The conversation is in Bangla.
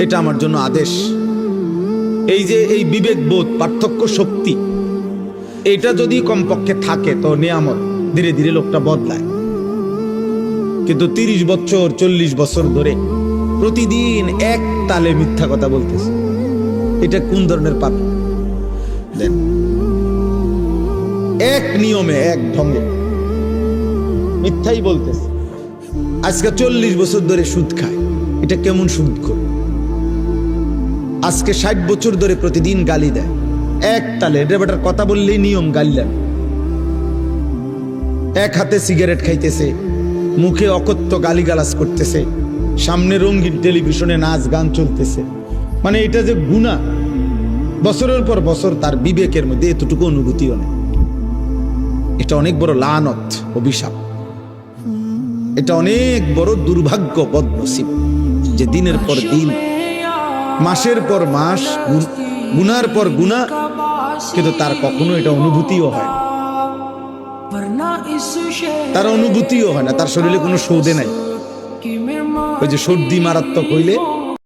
এটা আমার জন্য আদেশ। এই যে এই বিবেকবোধ, পার্থক্য শক্তি, এটা যদি কমপক্ষে থাকে তো নিয়ামত, ধীরে ধীরে লোকটা বদলায়। কিন্তু 30 বছর 40 বছর ধরে প্রতিদিন এক তালে মিথ্যা কথা বলতেছে, এটা কোন ধরনের পাপ? দেন এক নিয়মে এক ঢঙ্গে মিথ্যাই বলতেছে। আজকে 40 বছর ধরে সুদ খায়, এটা কেমন সুদ করে? আজকে 60 বছর ধরে প্রতিদিন গালি দেয় এক তালে, এটা বেটার কথা বললেই নিয়ম গালিলেন। এক হাতে সিগারেট খাইতেছে, মুখে অকথ্য গালিগালাজ করতেছে, সামনে রঙিন টেলিভিশনে নাচ গান চলতেছে। মানে এটা যে গুনাহ, বছরের পর বছর তার বিবেকের মধ্যে এতটুকু অনুভূতিও নেই। এটা অনেক বড় লানত, অভিশাপ। এটা অনেক বড় দুর্ভাগ্য, বদনসিব, যে দিনের পর দিন, মাসের পর মাস গুনার পর গুনাহ, কিন্তু তার কখনো এটা অনুভূতিও হয় না। তার অনুভূতিও হয় না, তার শরীরে কোনো সৌদে নাই। ওই যে সর্দি মারাত্মক হইলে